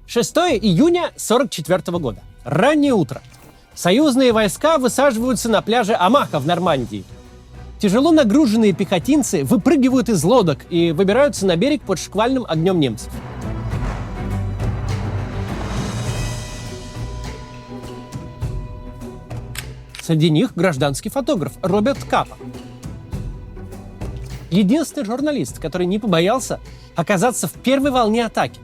6 июня 1944 года. Раннее утро. Союзные войска высаживаются на пляже Омаха в Нормандии. Тяжело нагруженные пехотинцы выпрыгивают из лодок и выбираются на берег под шквальным огнем немцев. Среди них гражданский фотограф Роберт Капа. Единственный журналист, который не побоялся оказаться в первой волне атаки.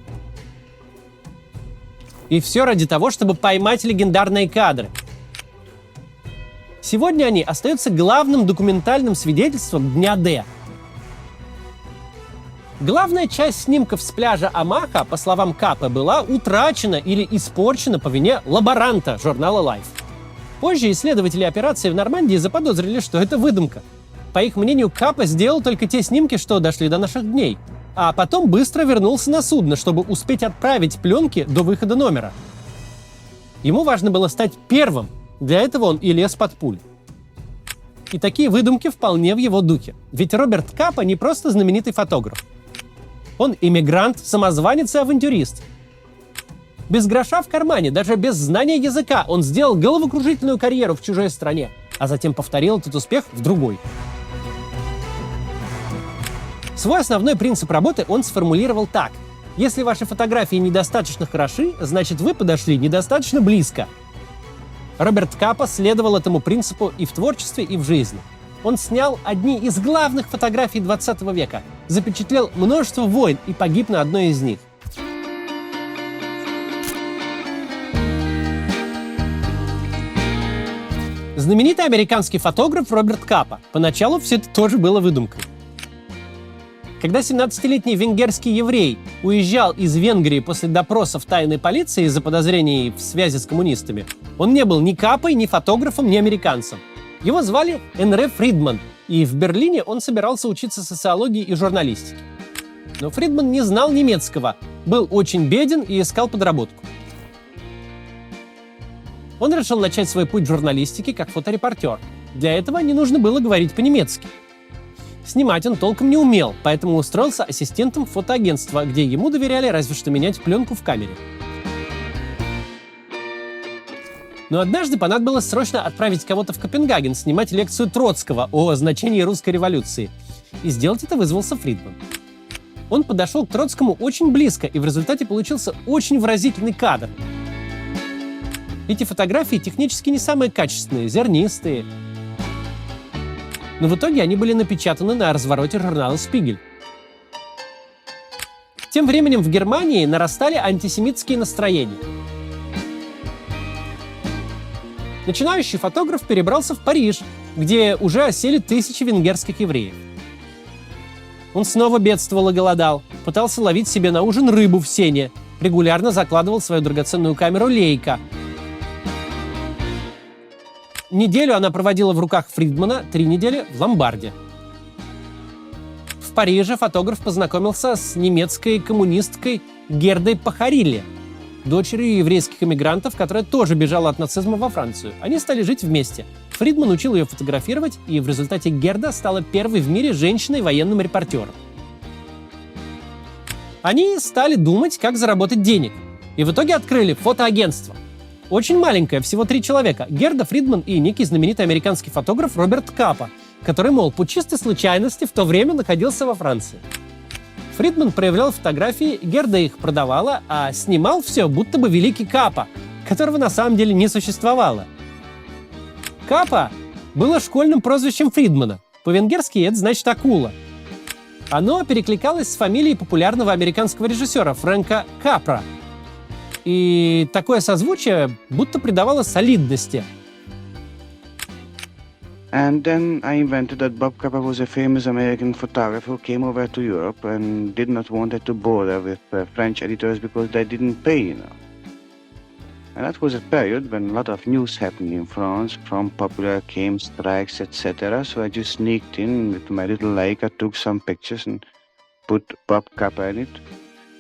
И все ради того, чтобы поймать легендарные кадры. Сегодня они остаются главным документальным свидетельством Дня Д. Главная часть снимков с пляжа Омаха, по словам Капы, была утрачена или испорчена по вине лаборанта журнала Life. Позже исследователи операции в Нормандии заподозрили, что это выдумка. По их мнению, Капа сделал только те снимки, что дошли до наших дней, а потом быстро вернулся на судно, чтобы успеть отправить пленки до выхода номера. Ему важно было стать первым, для этого он и лез под пуль. И такие выдумки вполне в его духе, ведь Роберт Капа не просто знаменитый фотограф. Он иммигрант, самозванец и авантюрист. Без гроша в кармане, даже без знания языка, он сделал головокружительную карьеру в чужой стране, а затем повторил этот успех в другой. Свой основной принцип работы он сформулировал так: если ваши фотографии недостаточно хороши, значит вы подошли недостаточно близко. Роберт Капа следовал этому принципу и в творчестве, и в жизни. Он снял одни из главных фотографий 20 века, запечатлел множество войн и погиб на одной из них. Знаменитый американский фотограф Роберт Капа. Поначалу все это тоже было выдумкой. Когда 17-летний венгерский еврей уезжал из Венгрии после допросов тайной полиции из-за подозрений в связи с коммунистами, он не был ни Капой, ни фотографом, ни американцем. Его звали Энре Фридман, и в Берлине он собирался учиться социологии и журналистике. Но Фридман не знал немецкого, был очень беден и искал подработку. Он решил начать свой путь в журналистике как фоторепортер. Для этого не нужно было говорить по-немецки. Снимать он толком не умел, поэтому устроился ассистентом в фотоагентство, где ему доверяли разве что менять пленку в камере. Но однажды понадобилось срочно отправить кого-то в Копенгаген снимать лекцию Троцкого о значении русской революции. И сделать это вызвался Фридман. Он подошел к Троцкому очень близко, и в результате получился очень выразительный кадр. Эти фотографии технически не самые качественные, зернистые. Но в итоге они были напечатаны на развороте журнала «Шпигель». Тем временем в Германии нарастали антисемитские настроения. Начинающий фотограф перебрался в Париж, где уже осели тысячи венгерских евреев. Он снова бедствовал и голодал, пытался ловить себе на ужин рыбу в сене, регулярно закладывал свою драгоценную камеру Leica. Неделю она проводила в руках Фридмана, 3 недели в ломбарде. В Париже фотограф познакомился с немецкой коммунисткой Гердой Пахарилле, дочерью еврейских эмигрантов, которая тоже бежала от нацизма во Францию. Они стали жить вместе. Фридман учил ее фотографировать, и в результате Герда стала первой в мире женщиной-военным репортером. Они стали думать, как заработать денег, и в итоге открыли фотоагентство. Очень маленькое, всего 3 человека. Герда, Фридман и некий знаменитый американский фотограф Роберт Капа, который, мол, по чистой случайности в то время находился во Франции. Фридман проявлял фотографии, Герда их продавала, а снимал все, будто бы великий Капа, которого на самом деле не существовало. Капа было школьным прозвищем Фридмана. По-венгерски это значит «акула». Оно перекликалось с фамилией популярного американского режиссера Фрэнка Капра. И такое созвучие будто придавало солидности. And then I invented that Bob Capa was a famous American photographer who came over to Europe and did not want to bother with French editors because they didn't pay, you know. And that was a period when a lot of news happened in France, from popular came strikes, etc. So I just sneaked in with my little Leica, took some pictures and put Bob Capa in it,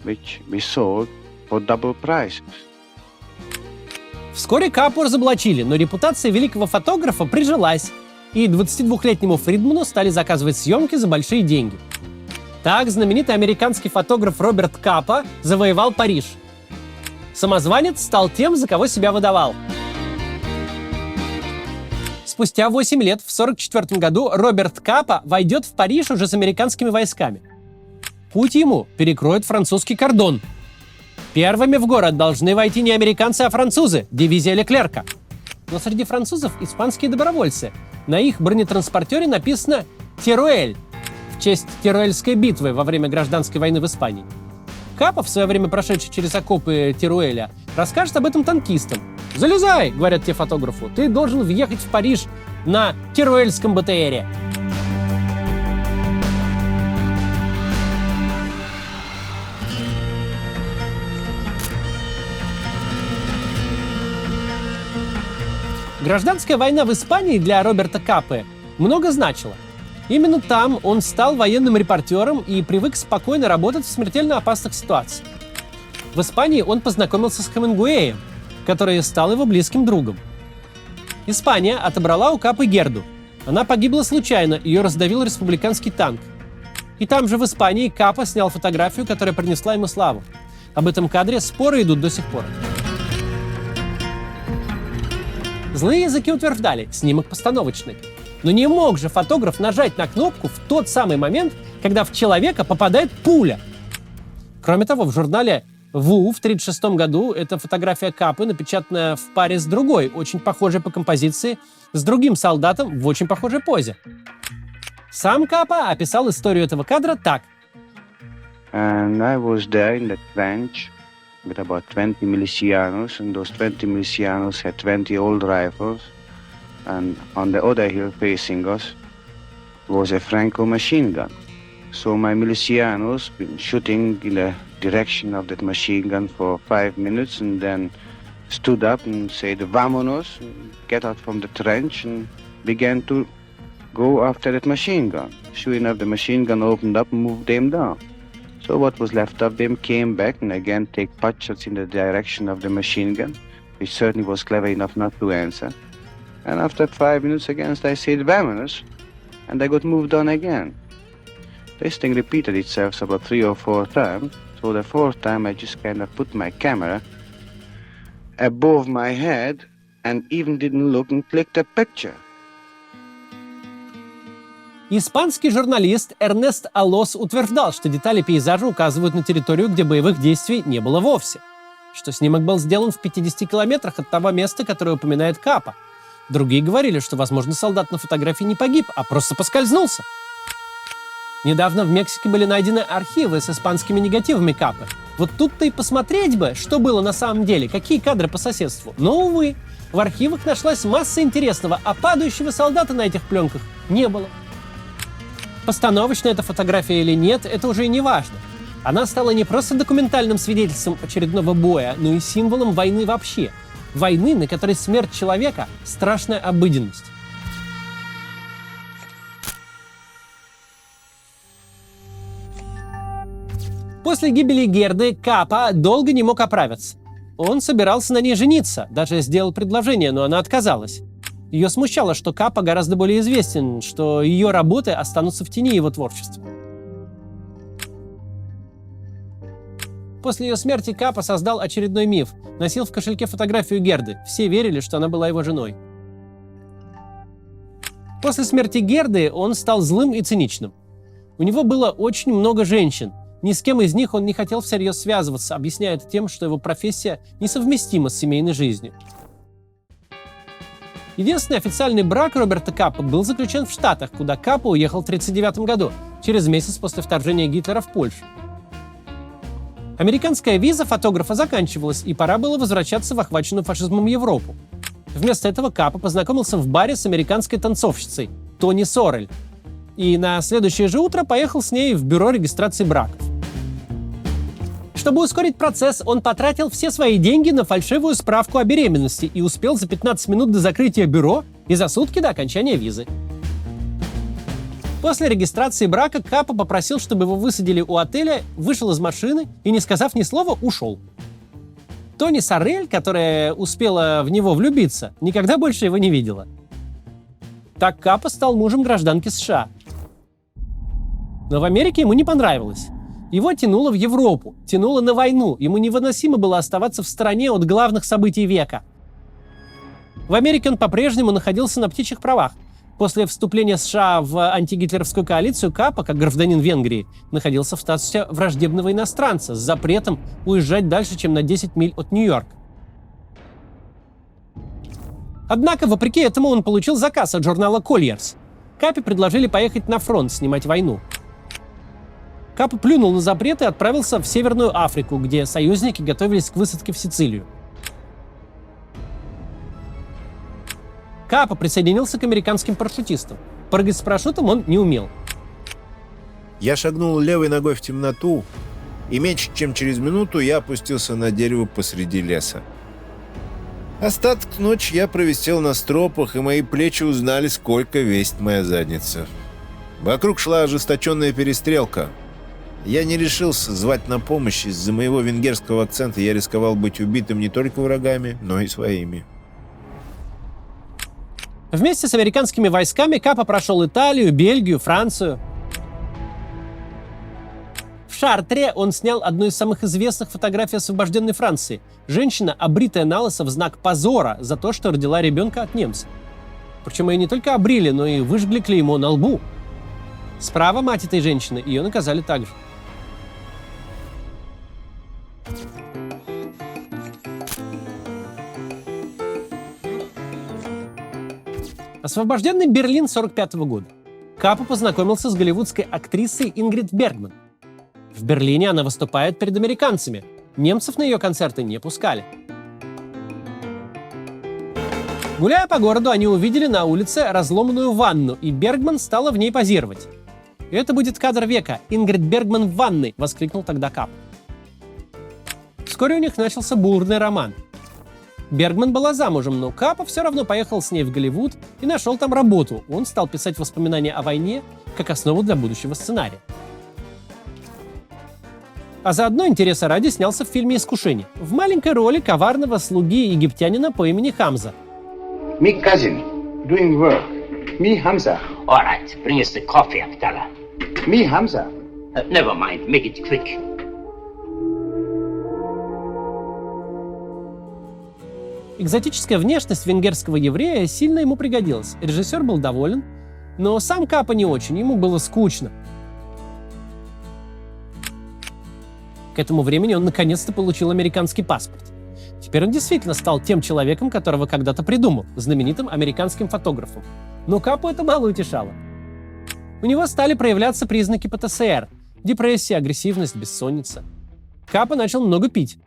which we sold for double price. Вскоре Капу разоблачили, но репутация великого фотографа прижилась, и 22-летнему Фридману стали заказывать съемки за большие деньги. Так знаменитый американский фотограф Роберт Капа завоевал Париж. Самозванец стал тем, за кого себя выдавал. Спустя 8 лет, в 1944 году, Роберт Капа войдет в Париж уже с американскими войсками. Путь ему перекроет французский кордон. Первыми в город должны войти не американцы, а французы, дивизия Леклерка. Но среди французов испанские добровольцы. На их бронетранспортере написано «Теруэль» в честь Теруэльской битвы во время гражданской войны в Испании. Капа, в свое время прошедший через окопы Теруэля, расскажет об этом танкистам. «Залезай», — говорят те фотографу, — «ты должен въехать в Париж на Теруэльском БТРе». Гражданская война в Испании для Роберта Капы много значила. Именно там он стал военным репортером и привык спокойно работать в смертельно опасных ситуациях. В Испании он познакомился с Хемингуэем, который стал его близким другом. Испания отобрала у Капы Герду. Она погибла случайно, ее раздавил республиканский танк. И там же в Испании Капа снял фотографию, которая принесла ему славу. Об этом кадре споры идут до сих пор. Злые языки утверждали, снимок постановочный. Но не мог же фотограф нажать на кнопку в тот самый момент, когда в человека попадает пуля. Кроме того, в журнале «Ву» в 1936 году эта фотография Капы напечатана в паре с другой, очень похожей по композиции, с другим солдатом в очень похожей позе. Сам Капа описал историю этого кадра так. And I was there in the trench with about 20 milicianos, and those 20 milicianos had 20 old rifles, and on the other hill facing us was a Franco machine gun. So my milicianos been shooting in the direction of that machine gun for 5 minutes, and then stood up and said, "Vamonos," get out from the trench, and began to go after that machine gun. Sure enough, the machine gun opened up and moved them down. So what was left of them came back and again take potshots in the direction of the machine gun, which certainly was clever enough not to answer. And after 5 minutes again, I said, "Vamonos," and I got moved on again. This thing repeated itself about 3 or 4 times. So the 4th time, I just kind of put my camera above my head and even didn't look and clicked a picture. Испанский журналист Эрнест Алос утверждал, что детали пейзажа указывают на территорию, где боевых действий не было вовсе. Что снимок был сделан в 50 километрах от того места, которое упоминает Капа. Другие говорили, что, возможно, солдат на фотографии не погиб, а просто поскользнулся. Недавно в Мексике были найдены архивы с испанскими негативами Капы. Вот тут-то и посмотреть бы, что было на самом деле, какие кадры по соседству. Но, увы, в архивах нашлась масса интересного, а падающего солдата на этих пленках не было. Постановочная эта фотография или нет, это уже и не важно. Она стала не просто документальным свидетельством очередного боя, но и символом войны вообще. Войны, на которой смерть человека – страшная обыденность. После гибели Герды Капа долго не мог оправиться. Он собирался на ней жениться, даже сделал предложение, но она отказалась. Ее смущало, что Капа гораздо более известен, что ее работы останутся в тени его творчества. После ее смерти Капа создал очередной миф. Носил в кошельке фотографию Герды. Все верили, что она была его женой. После смерти Герды он стал злым и циничным. У него было очень много женщин. Ни с кем из них он не хотел всерьез связываться, объясняя это тем, что его профессия несовместима с семейной жизнью. Единственный официальный брак Роберта Капы был заключен в Штатах, куда Капа уехал в 1939 году, через месяц после вторжения Гитлера в Польшу. Американская виза фотографа заканчивалась, и пора было возвращаться в охваченную фашизмом Европу. Вместо этого Капа познакомился в баре с американской танцовщицей Тони Сорель, и на следующее же утро поехал с ней в бюро регистрации браков. Чтобы ускорить процесс, он потратил все свои деньги на фальшивую справку о беременности и успел за 15 минут до закрытия бюро и за сутки до окончания визы. После регистрации брака Капа попросил, чтобы его высадили у отеля, вышел из машины и, не сказав ни слова, ушел. Тони Сорель, которая успела в него влюбиться, никогда больше его не видела. Так Капа стал мужем гражданки США. Но в Америке ему не понравилось. Его тянуло в Европу, тянуло на войну. Ему невыносимо было оставаться в стороне от главных событий века. В Америке он по-прежнему находился на птичьих правах. После вступления США в антигитлеровскую коалицию Капа, как гражданин Венгрии, находился в статусе враждебного иностранца с запретом уезжать дальше, чем на 10 миль от Нью-Йорка. Однако, вопреки этому, он получил заказ от журнала «Кольерс». Капе предложили поехать на фронт снимать войну. Капа плюнул на запрет и отправился в Северную Африку, где союзники готовились к высадке в Сицилию. Капа присоединился к американским парашютистам. Прыгать с парашютом он не умел. Я шагнул левой ногой в темноту, и меньше чем через минуту я опустился на дерево посреди леса. Остаток ночи я провисел на стропах, и мои плечи узнали, сколько весит моя задница. Вокруг шла ожесточенная перестрелка. Я не решился звать на помощь. Из-за моего венгерского акцента я рисковал быть убитым не только врагами, но и своими. Вместе с американскими войсками Капа прошел Италию, Бельгию, Францию. В Шартре он снял одну из самых известных фотографий освобожденной Франции. Женщина, обритая налысо в знак позора за то, что родила ребенка от немца. Причем ее не только обрили, но и выжгли клеймо на лбу. Справа мать этой женщины, ее наказали также. Освобожденный Берлин 1945 года. Капа познакомился с голливудской актрисой Ингрид Бергман. В Берлине она выступает перед американцами. Немцев на ее концерты не пускали. Гуляя по городу, они увидели на улице разломанную ванну, и Бергман стала в ней позировать. «Это будет кадр века. Ингрид Бергман в ванной!» — воскликнул тогда Капа. Вскоре у них начался бурный роман. Бергман была замужем, но Капа все равно поехал с ней в Голливуд и нашел там работу. Он стал писать воспоминания о войне как основу для будущего сценария. А заодно, интереса ради, снялся в фильме «Искушение» в маленькой роли коварного слуги египтянина по имени Хамза. Me cousin, doing work. Me Hamza. All right, bring us the coffee, Abdallah. Me Hamza. Never mind, make it quick. Экзотическая внешность венгерского еврея сильно ему пригодилась. Режиссер был доволен, но сам Капа не очень, ему было скучно. К этому времени он наконец-то получил американский паспорт. Теперь он действительно стал тем человеком, которого когда-то придумал, знаменитым американским фотографом. Но Капу это мало утешало. У него стали проявляться признаки ПТСР – депрессия, агрессивность, бессонница. Капа начал много пить.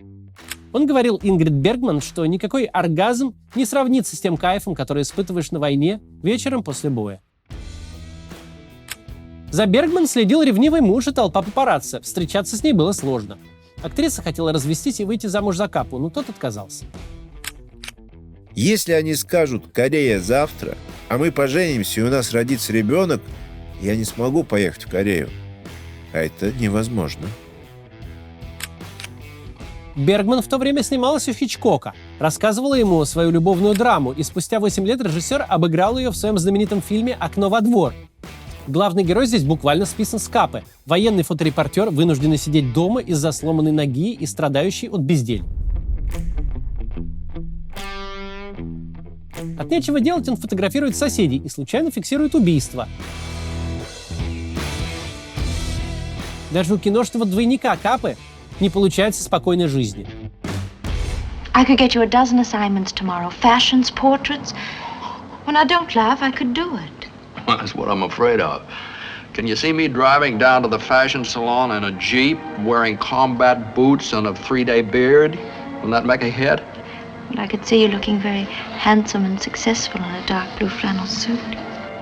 Он говорил Ингрид Бергман, что никакой оргазм не сравнится с тем кайфом, который испытываешь на войне вечером после боя. За Бергман следил ревнивый муж и толпа папарацци. Встречаться с ней было сложно. Актриса хотела развестись и выйти замуж за Капу, но тот отказался. Если они скажут «Корея завтра», а мы поженимся и у нас родится ребенок, я не смогу поехать в Корею. А это невозможно. Бергман в то время снималась у Хичкока, рассказывала ему свою любовную драму, и спустя 8 лет режиссер обыграл ее в своем знаменитом фильме «Окно во двор». Главный герой здесь буквально списан с Капы. Военный фоторепортер, вынужденный сидеть дома из-за сломанной ноги и страдающий от безделья. От нечего делать он фотографирует соседей и случайно фиксирует убийство. Даже у киношного двойника Капы не получается спокойной жизни. I could get you a dozen assignments tomorrow. Fashions, portraits. When I don't laugh, I could do it. That's what I'm afraid of. Can you see me driving down to the fashion salon in a Jeep, wearing combat boots and a 3-day beard? Will that make a hit? But I could see you looking very handsome and successful in a dark blue flannel suit.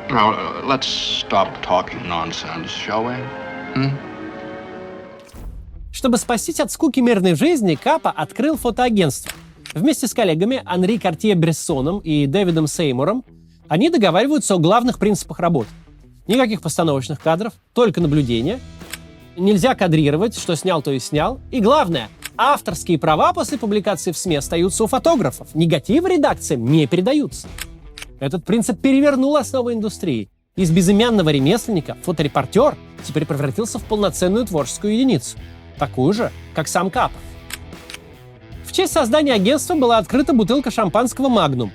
Now, let's stop talking nonsense, shall we? Чтобы спастись от скуки мирной жизни, Капа открыл фотоагентство. Вместе с коллегами Анри Картье-Брессоном и Дэвидом Сеймуром они договариваются о главных принципах работы. Никаких постановочных кадров, только наблюдение. Нельзя кадрировать, что снял, то и снял. И главное, авторские права после публикации в СМИ остаются у фотографов. Негативы редакциям не передаются. Этот принцип перевернул основы индустрии. Из безымянного ремесленника фоторепортер теперь превратился в полноценную творческую единицу, такую же, как сам Капа. В честь создания агентства была открыта бутылка шампанского «Магнум».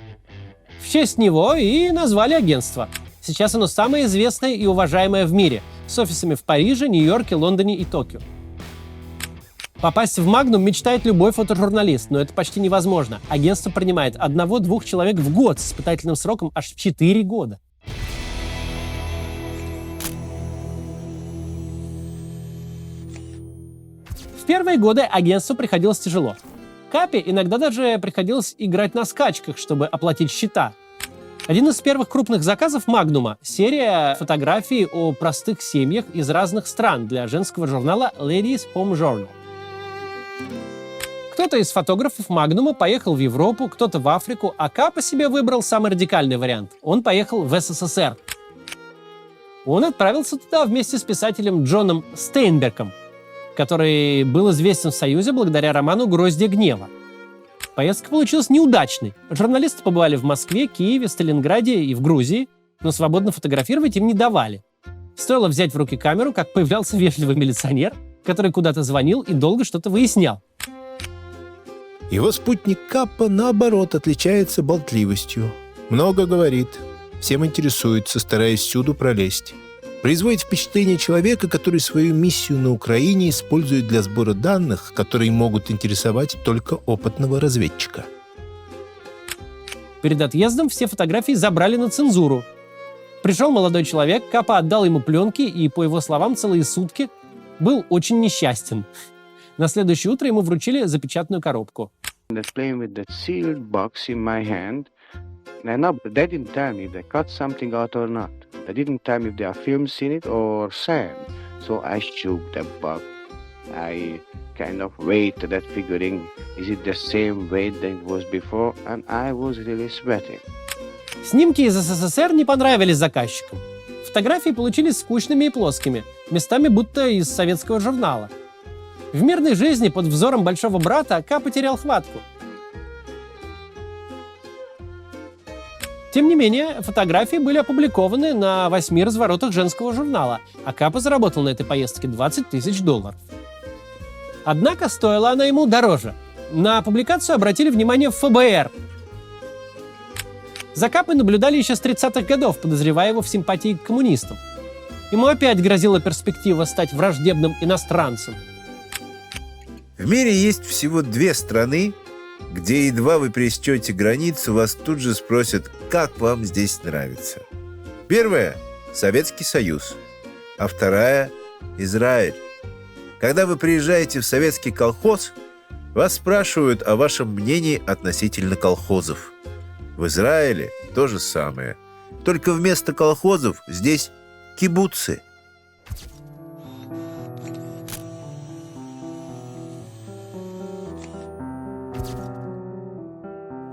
В честь него и назвали агентство. Сейчас оно самое известное и уважаемое в мире, с офисами в Париже, Нью-Йорке, Лондоне и Токио. Попасть в «Магнум» мечтает любой фотожурналист, но это почти невозможно. Агентство принимает 1-2 человек в год с испытательным сроком аж в 4 года. В первые годы агентству приходилось тяжело. Капе иногда даже приходилось играть на скачках, чтобы оплатить счета. Один из первых крупных заказов «Магнума» — серия фотографий о простых семьях из разных стран для женского журнала Ladies Home Journal. Кто-то из фотографов «Магнума» поехал в Европу, кто-то в Африку, а Капа себе выбрал самый радикальный вариант. Он поехал в СССР. Он отправился туда вместе с писателем Джоном Стейнбеком, который был известен в Союзе благодаря роману «Гроздья гнева». Поездка получилась неудачной. Журналисты побывали в Москве, Киеве, Сталинграде и в Грузии, но свободно фотографировать им не давали. Стоило взять в руки камеру, как появлялся вежливый милиционер, который куда-то звонил и долго что-то выяснял. Его спутник Капа, наоборот, отличается болтливостью. Много говорит, всем интересуется, стараясь всюду пролезть. Производит впечатление человека, который свою миссию на Украине использует для сбора данных, которые могут интересовать только опытного разведчика. Перед отъездом все фотографии забрали на цензуру. Пришел молодой человек, Капа отдал ему пленки и, по его словам, целые сутки был очень несчастен. На следующее утро ему вручили запечатанную коробку. That's playing with that sealed box in my hand. And now, they didn't tell me if they cut something out or not. They didn't tell me if there are films in it or sand. So I shook the box. I kind of weighted that, figuring, is it the same weight that it was before? And I was really sweating. Снимки из СССР не понравились заказчикам. Фотографии получились скучными и плоскими, местами будто из советского журнала. В мирной жизни под взором большого брата Капа потерял хватку. Тем не менее, фотографии были опубликованы на 8 разворотах женского журнала, а Капа заработал на этой поездке $20 000. Однако стоила она ему дороже. На публикацию обратили внимание в ФБР. За Капой наблюдали еще с 30-х годов, подозревая его в симпатии к коммунистам. Ему опять грозила перспектива стать враждебным иностранцем. В мире есть всего 2 страны, где едва вы пересечете границу, вас тут же спросят, как вам здесь нравится. Первая – Советский Союз, а вторая – Израиль. Когда вы приезжаете в советский колхоз, вас спрашивают о вашем мнении относительно колхозов. В Израиле то же самое. Только вместо колхозов здесь кибуцы.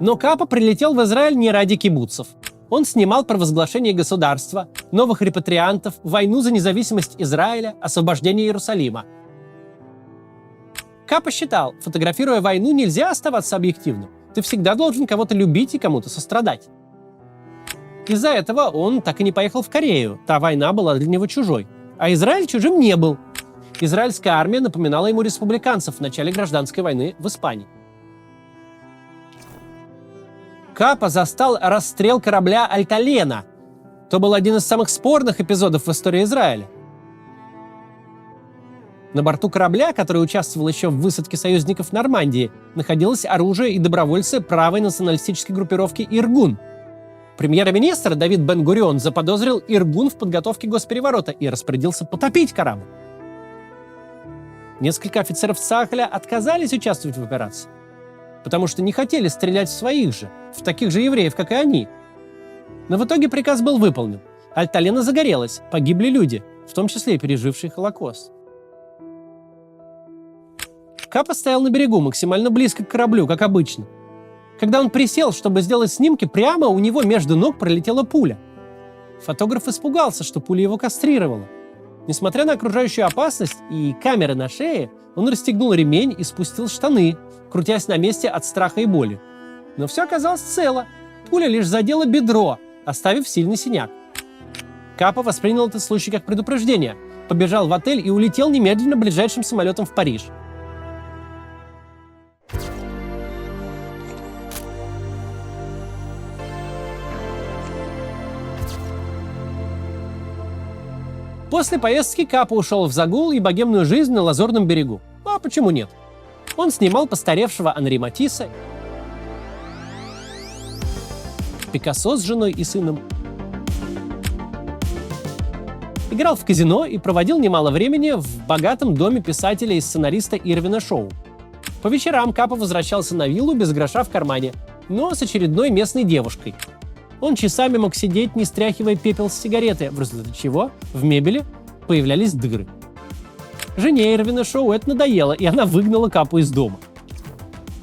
Но Капа прилетел в Израиль не ради кибуцев. Он снимал провозглашение государства, новых репатриантов, войну за независимость Израиля, освобождение Иерусалима. Капа считал, фотографируя войну, нельзя оставаться объективным. Ты всегда должен кого-то любить и кому-то сострадать. Из-за этого он так и не поехал в Корею. Та война была для него чужой. А Израиль чужим не был. Израильская армия напоминала ему республиканцев в начале гражданской войны в Испании. Капа застал расстрел корабля «Альталена». То был один из самых спорных эпизодов в истории Израиля. На борту корабля, который участвовал еще в высадке союзников в Нормандии, находилось оружие и добровольцы правой националистической группировки «Иргун». Премьер-министр Давид Бен-Гурион заподозрил Иргун в подготовке госпереворота и распорядился потопить корабль. Несколько офицеров Цахаля отказались участвовать в операции, потому что не хотели стрелять в своих же, в таких же евреев, как и они. Но в итоге приказ был выполнен. Альталена загорелась, погибли люди, в том числе и пережившие Холокост. Капа стоял на берегу, максимально близко к кораблю, как обычно. Когда он присел, чтобы сделать снимки, прямо у него между ног пролетела пуля. Фотограф испугался, что пуля его кастрировала. Несмотря на окружающую опасность и камеры на шее, он расстегнул ремень и спустил штаны, крутясь на месте от страха и боли. Но все оказалось цело. Пуля лишь задела бедро, оставив сильный синяк. Капа воспринял этот случай как предупреждение, побежал в отель и улетел немедленно ближайшим самолетом в Париж. После поездки Капа ушел в загул и богемную жизнь на Лазурном берегу. А почему нет? Он снимал постаревшего Анри Матисса, Пикассо с женой и сыном, играл в казино и проводил немало времени в богатом доме писателя и сценариста Ирвина Шоу. По вечерам Капа возвращался на виллу без гроша в кармане, но с очередной местной девушкой. Он часами мог сидеть, не стряхивая пепел с сигареты, в результате чего в мебели появлялись дыры. Жене Ирвина Шоу это надоело, и она выгнала Капу из дома.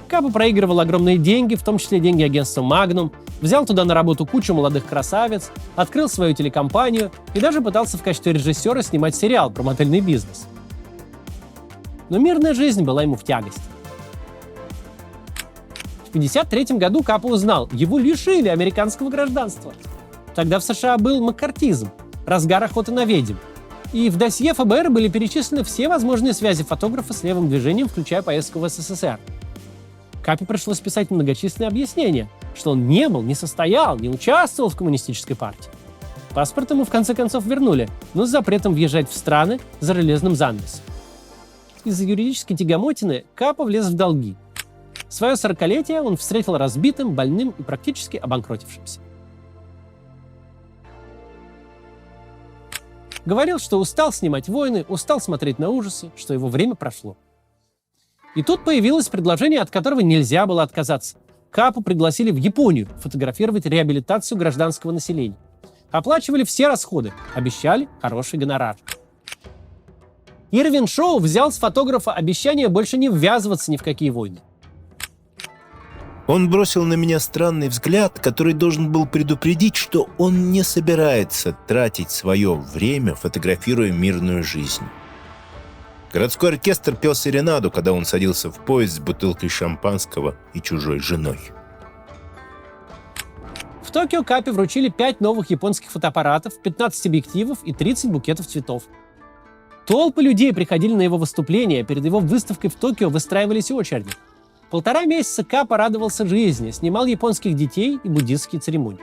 Капа проигрывал огромные деньги, в том числе деньги агентства Magnum, взял туда на работу кучу молодых красавиц, открыл свою телекомпанию и даже пытался в качестве режиссера снимать сериал про мотельный бизнес. Но мирная жизнь была ему в тягость. В 1953 году Капа узнал, его лишили американского гражданства. Тогда в США был маккартизм, разгар охоты на ведьм. И в досье ФБР были перечислены все возможные связи фотографа с левым движением, включая поездку в СССР. Капе пришлось писать многочисленные объяснения, что он не был, не состоял, не участвовал в коммунистической партии. Паспорт ему в конце концов вернули, но с запретом въезжать в страны за железным занавесом. Из-за юридической тягомотины Капа влез в долги. Свое 40-летие он встретил разбитым, больным и практически обанкротившимся. Говорил, что устал снимать войны, устал смотреть на ужасы, что его время прошло. И тут появилось предложение, от которого нельзя было отказаться. Капу пригласили в Японию фотографировать реабилитацию гражданского населения. Оплачивали все расходы, обещали хороший гонорар. Ирвин Шоу взял с фотографа обещание больше не ввязываться ни в какие войны. Он бросил на меня странный взгляд, который должен был предупредить, что он не собирается тратить свое время, фотографируя мирную жизнь. Городской оркестр пел серенаду, когда он садился в поезд с бутылкой шампанского и чужой женой. В Токио Капе вручили 5 новых японских фотоаппаратов, 15 объективов и 30 букетов цветов. Толпы людей приходили на его выступления, перед его выставкой в Токио выстраивались очереди. 1,5 месяца Капа радовался жизни, снимал японских детей и буддистские церемонии.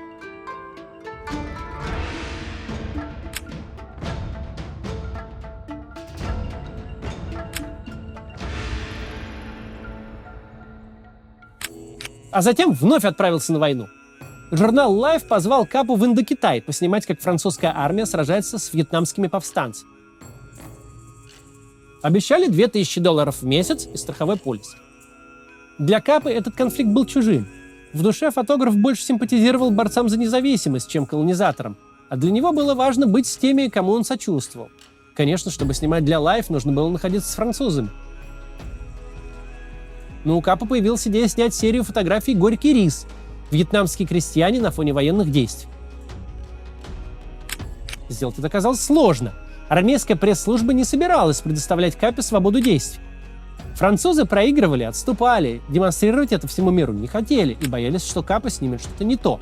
А затем вновь отправился на войну. Журнал Life позвал Капу в Индокитай поснимать, как французская армия сражается с вьетнамскими повстанцами. Обещали $2000 в месяц и страховой полис. Для Капы этот конфликт был чужим. В душе фотограф больше симпатизировал борцам за независимость, чем колонизаторам, а для него было важно быть с теми, кому он сочувствовал. Конечно, чтобы снимать для Life, нужно было находиться с французами. Но у Капа появилась идея снять серию фотографий «Горький рис» — вьетнамские крестьяне на фоне военных действий. Сделать это оказалось сложно. Армейская пресс-служба не собиралась предоставлять Капе свободу действий. Французы проигрывали, отступали, демонстрировать это всему миру не хотели и боялись, что Капа снимет что-то не то.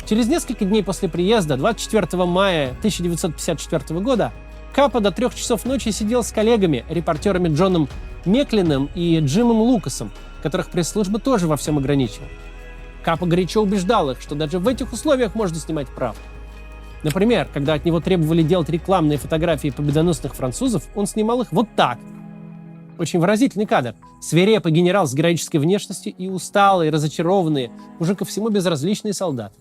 Через несколько дней после приезда, 24 мая 1954 года, Капа до 3 часов ночи сидел с коллегами, репортерами Джоном Меклином и Джимом Лукасом, которых пресс-служба тоже во всем ограничивала. Капа горячо убеждал их, что даже в этих условиях можно снимать правду. Например, когда от него требовали делать рекламные фотографии победоносных французов, он снимал их вот так. Очень выразительный кадр. Свирепый генерал с героической внешностью и усталые, разочарованные, уже ко всему безразличные солдаты.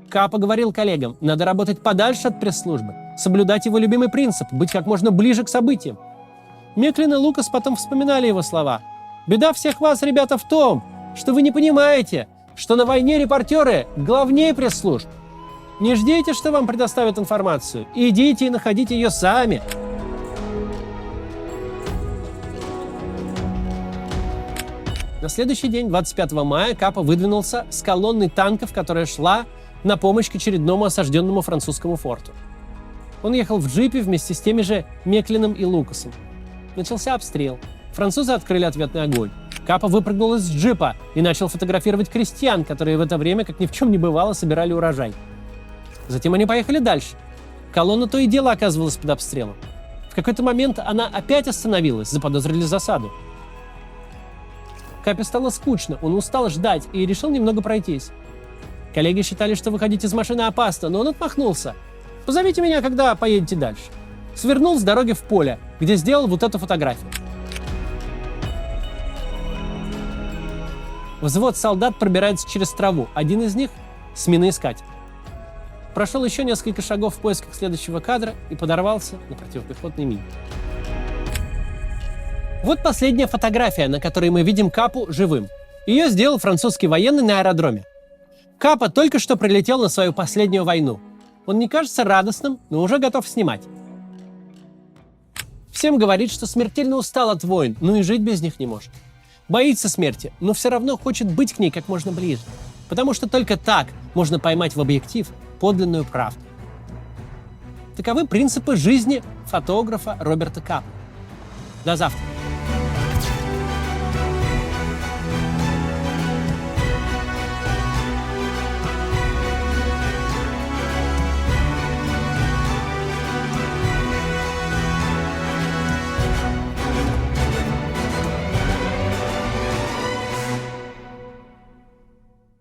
Капа говорил коллегам, надо работать подальше от пресс-службы, соблюдать его любимый принцип, быть как можно ближе к событиям. Меклин и Лукас потом вспоминали его слова. «Беда всех вас, ребята, в том, что вы не понимаете, что на войне репортеры главнее пресс-служб. Не ждите, что вам предоставят информацию. Идите и находите ее сами». На следующий день, 25 мая, Капа выдвинулся с колонной танков, которая шла на помощь к очередному осажденному французскому форту. Он ехал в джипе вместе с теми же Меклином и Лукасом. Начался обстрел. Французы открыли ответный огонь. Капа выпрыгнул из джипа и начал фотографировать крестьян, которые в это время, как ни в чем не бывало, собирали урожай. Затем они поехали дальше. Колонна то и дело оказывалась под обстрелом. В какой-то момент она опять остановилась, заподозрили засаду. Капе стало скучно, он устал ждать и решил немного пройтись. Коллеги считали, что выходить из машины опасно, но он отмахнулся. «Позовите меня, когда поедете дальше». Свернул с дороги в поле, где сделал вот эту фотографию. Взвод солдат пробирается через траву. Один из них — миноискатель. Прошел еще несколько шагов в поисках следующего кадра и подорвался на противопехотной мине. Вот последняя фотография, на которой мы видим Капу живым. Ее сделал французский военный на аэродроме. Капа только что прилетел на свою последнюю войну. Он не кажется радостным, но уже готов снимать. Всем говорит, что смертельно устал от войн, но и жить без них не может. Боится смерти, но все равно хочет быть к ней как можно ближе. Потому что только так можно поймать в объектив подлинную правду. Таковы принципы жизни фотографа Роберта Капы. До завтра.